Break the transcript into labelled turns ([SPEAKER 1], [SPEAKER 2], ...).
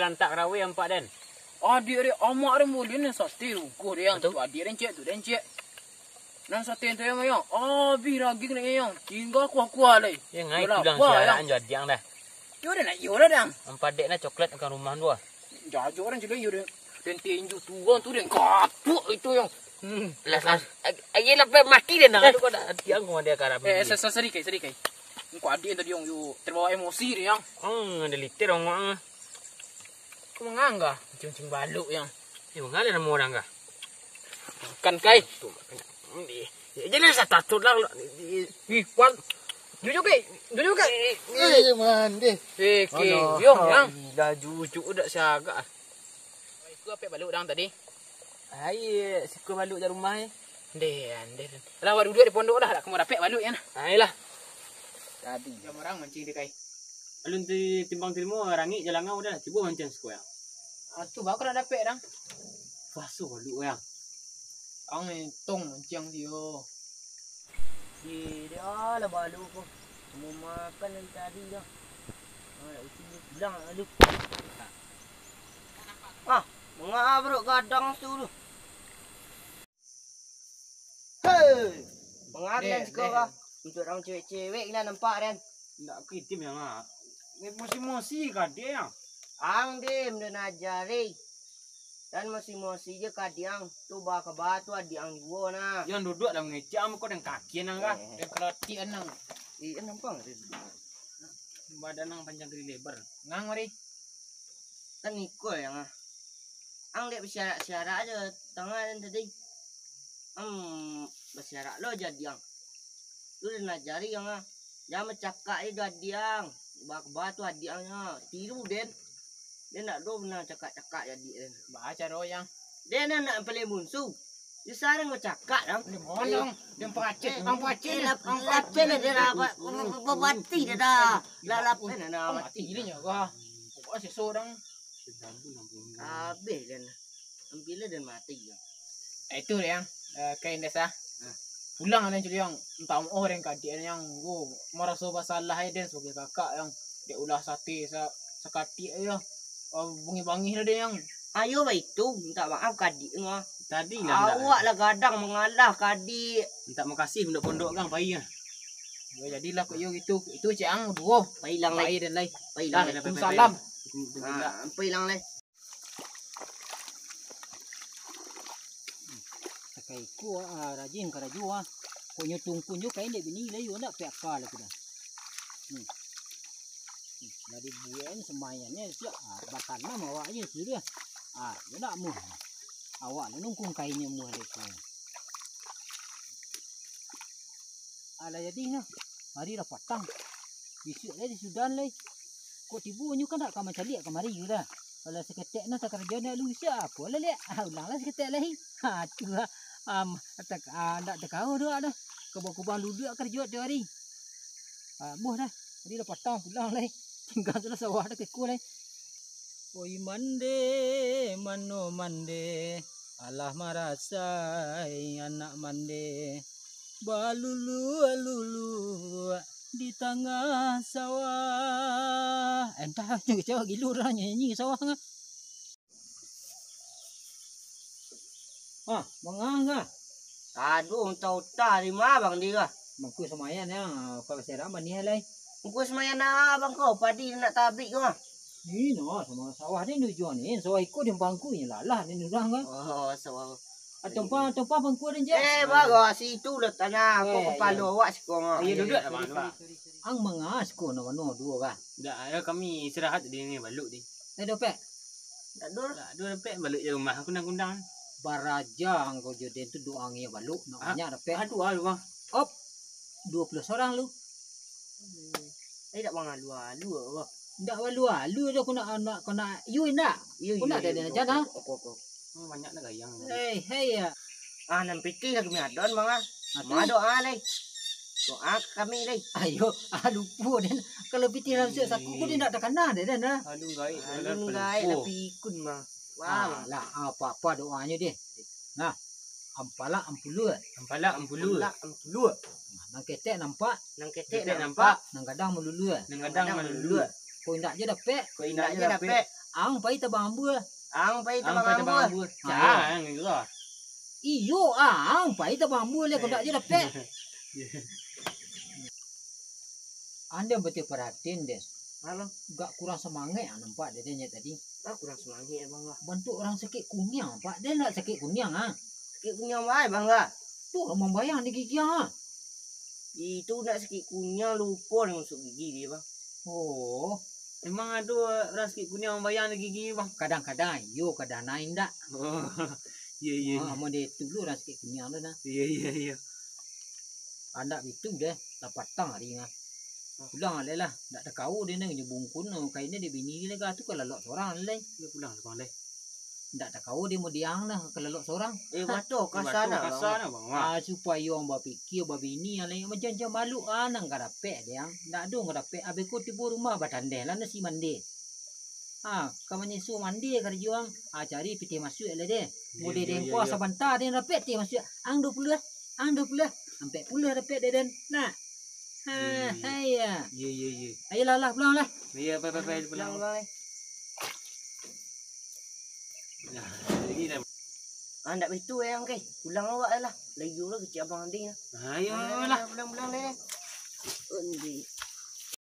[SPEAKER 1] lantak rawe empat den.
[SPEAKER 2] Adik dia amak dia boleh ni sate rukuh dia yang. Adik dia cek tu dia cek. Nang sate tu yang yang. Abi raging ni yang. Tinggal kuah-kuah lagi.
[SPEAKER 1] Ya ngai pulang siaran jo adiang dah.
[SPEAKER 2] Yo dah nak yo dah dang.
[SPEAKER 1] Empat dek na coklat akan rumah dua.
[SPEAKER 2] Jajo orang jadi yo dia. Dan tinju tuan tu dia kapuk itu yang.
[SPEAKER 1] Lah ai lepas mati dia nak tu kau dah adiang kau dia karap.
[SPEAKER 2] Sedikit. Kau adik tadi yang yo terbawa emosi dia yang.
[SPEAKER 1] Ada liter orang.
[SPEAKER 2] Kau menganggah cincin baluk yang.
[SPEAKER 1] Mengalir nama orang kah?
[SPEAKER 2] Kan kai.
[SPEAKER 1] Jangan saya takut lah.
[SPEAKER 2] Kuat. Jujur ke?
[SPEAKER 3] Man deh.
[SPEAKER 2] Yo yang.
[SPEAKER 1] Dah jujur dah siaga.
[SPEAKER 2] Aku apa baluk dang tadi?
[SPEAKER 1] Ai suka baluk dari rumah ni.
[SPEAKER 2] Den. Lah awak duduk di pondok dah kamu dapat baluk ya.
[SPEAKER 1] Ailah.
[SPEAKER 2] Tadi jam orang mancing dia kai.
[SPEAKER 1] Alun timbang tilmo rangi jalan ngau dah cuba mancing sekuat.
[SPEAKER 2] Tu baru nak dapat dang.
[SPEAKER 1] Pasu baluk yang.
[SPEAKER 2] Ang tong mancing dia.
[SPEAKER 3] Dia lah balu ko. Mau makan yang tadi dah. Nak usi bilang aduh. Mengabruk kadang tu. Hei. Mengabruk sekolah. Untuk orang cewek-cewek ni nampak kan.
[SPEAKER 1] Tak kritim yang ah. Mosi-mosi kah dia yang.
[SPEAKER 3] Ang dim dia najari. Dan mosi-mosi je kadiang. Tu baka batu adiang dua na.
[SPEAKER 1] Yang duduk dalam ngecam kau dan kaki nang kah.
[SPEAKER 2] Dia kelati anang.
[SPEAKER 3] Nampak tak?
[SPEAKER 1] Badan nang panjang kali lebar.
[SPEAKER 2] Ngang mari.
[SPEAKER 3] Kan ikut yang ah. Ang dia bersyarat-syarat aja tangan tadi. Bersyarat lo jadi ang. Tu dia najari yang ah. Jangan cakap dia adiang. Batu adiangnya. Tiru den. Dia nak do benar cakap-cakap jadi den.
[SPEAKER 2] Baca royang.
[SPEAKER 3] Dia nak paling bunsu. Dia sarang cakap dah.
[SPEAKER 2] Dia mondong. Dia pacit. Ang pacit.
[SPEAKER 3] Lapin dia dah mati dia dah. Lapin dah
[SPEAKER 2] Mati dia nyaga. Pokok seseorang.
[SPEAKER 3] Habis dan bila dan mati dia.
[SPEAKER 2] Itu yang kain desa. Pulang ada jadi yang entah orang kadik yang merasa masalah dia sebagai kakak yang dia ulah sate sekati aja. Bungi-bungi dia yang.
[SPEAKER 3] Ayo baik tu minta maaf kadik ngah.
[SPEAKER 1] Tadi lah.
[SPEAKER 3] Awak lah gadang mengalah kadik.
[SPEAKER 1] Minta makasih pondok-pondok kan pai ah.
[SPEAKER 2] Ya jadilah kau yo gitu. Itu ciang dua.
[SPEAKER 3] Pailang
[SPEAKER 2] Pai
[SPEAKER 3] lagi.
[SPEAKER 2] dan lai.
[SPEAKER 3] Pailang.
[SPEAKER 2] Salam.
[SPEAKER 3] Pailang lagi.
[SPEAKER 4] Kai ku rajin karaju ko nyutung kunju kai de bini lai yo nak pek kala kuda dari buen semayannya sia bakar mah awak aja sudah yo nak mu awak nungkung kainnya mu de ko ala jadi na hari dah patang bisik lai di Sudan lai ko tibu nyu kan nak ka macam liak kamari sudah kalau seketek na tak kerja nak lu siapa lah lek ulanglah seketek lai tu nak tekau dah dah. Kebang-kebang duduk kerja dia hari. Muh dah. Jadi dah patang pulang lai. Tinggal sudah sawah dah keku lai. Oi mande mano mande. Alah marasai anak mande. Balulu di tengah sawah. Entah cewek gilu dah nyanyi sawah ngah. Menganga.
[SPEAKER 3] Aduh, tahu tak di mana bang dia?
[SPEAKER 4] Mangku semayan yang kau serah mani halai.
[SPEAKER 3] Mungkin semuanya nak bang kau padi nak tabik kau.
[SPEAKER 4] Ini no sama sawah ni nujuan ni. Sawah ikut yang bangku ni lah ni nurang kan.
[SPEAKER 3] Oh, sawah.
[SPEAKER 4] Tempat bangku ni je.
[SPEAKER 3] Bagus situ dah tanya kau kepala awak sekolah.
[SPEAKER 1] Ya duduk dah mana.
[SPEAKER 4] Ang mengas ko na mano dua kan.
[SPEAKER 1] Dah kami istirahat di ni baluk di.
[SPEAKER 4] Dopek.
[SPEAKER 3] Tak dur.
[SPEAKER 1] Dua dopek balik je rumah kundang-kundang.
[SPEAKER 4] Baraja angkau jodoh tu doangnya baluk namanya dopek.
[SPEAKER 1] Aduh bang.
[SPEAKER 4] Op. 20 orang lu.
[SPEAKER 3] Tak bang alu apa?
[SPEAKER 4] Ndak alu dah kena you nak. Kau nak ada nak jana.
[SPEAKER 1] Banyak nak gayang.
[SPEAKER 4] Hey ya.
[SPEAKER 3] Nam piti lagi miadon bang Ma doa lagi. Doa kami lagi.
[SPEAKER 4] Ayo, lupa dan kalau piti langsung saku dia nak terkena dia dan dah.
[SPEAKER 1] Aduh gai.
[SPEAKER 3] Alun gai tapi ikut mah.
[SPEAKER 4] Wah, lah apa doanya dia. Nah, ampala ampulu. Nang ketek nampak,
[SPEAKER 3] Nang ketek nampak.
[SPEAKER 4] nang gadang melulu.
[SPEAKER 1] Nang gadang melulu.
[SPEAKER 4] Kau indak je dapat.
[SPEAKER 1] Kau indak je dapat.
[SPEAKER 4] ang pai tabang ambul.
[SPEAKER 3] Ang pay
[SPEAKER 1] Ang
[SPEAKER 3] tabang ambul.
[SPEAKER 1] Jangan gitu.
[SPEAKER 4] Iyo ang pai tabang ambul le kau tak je dapat. Anda betul perhatiin deh.
[SPEAKER 3] Halo,
[SPEAKER 4] Gak kurang semangat nampak dia tadi.
[SPEAKER 3] kurang semangat ya bang lah.
[SPEAKER 4] Bentuk orang sakit kunyang pak. Dia nak sakit kunyang ah.
[SPEAKER 3] Sakit kunyang baik bang lah.
[SPEAKER 4] Tu orang membayang di gigi ah.
[SPEAKER 3] Itu nak sakit kunyang lupa dia masuk gigi dia bang.
[SPEAKER 4] Oh,
[SPEAKER 1] Emang ada orang sakit kuning bayang di gigi bang.
[SPEAKER 4] kadang-kadang yo kadang lain dak.
[SPEAKER 1] Oh, iya
[SPEAKER 4] Amun dia tu dulu orang sakit kunyang dah nah.
[SPEAKER 1] iya.
[SPEAKER 4] Anak itu deh dapat tang hari ngah. Pulang ale lah, dak ada kau dia nang bungkun kainnya dia bini dia tu kalau lok seorang le.
[SPEAKER 1] Dia pulang sekolah deh.
[SPEAKER 4] Ndak ada kau dia mau diang nah kalau lok seorang.
[SPEAKER 3] Batu kasar nak bang.
[SPEAKER 1] Kasar bang.
[SPEAKER 4] Supaya orang berfikir bini ale macam malu nang kadapek dia. Ndak ada kadapek abe ko tibu rumah batandeh lah nasi mandi. Kamu su mandi kar juang. Cari piti masuk le deh. Mode den ko sabantar den dapet ti masuk. Ang 20 sampai 10 dapet den. Nah. Iya.
[SPEAKER 1] Iya.
[SPEAKER 4] Ayolah lah pulang lah.
[SPEAKER 1] Iya, bye pulang.
[SPEAKER 3] Bang.
[SPEAKER 1] Nah, lagi dah.
[SPEAKER 3] Ndak betul yang ke. Pulang awak lah. Lagi dulu kecil abang nanti.
[SPEAKER 1] Ayo lah.
[SPEAKER 3] Pulang deh. Undi.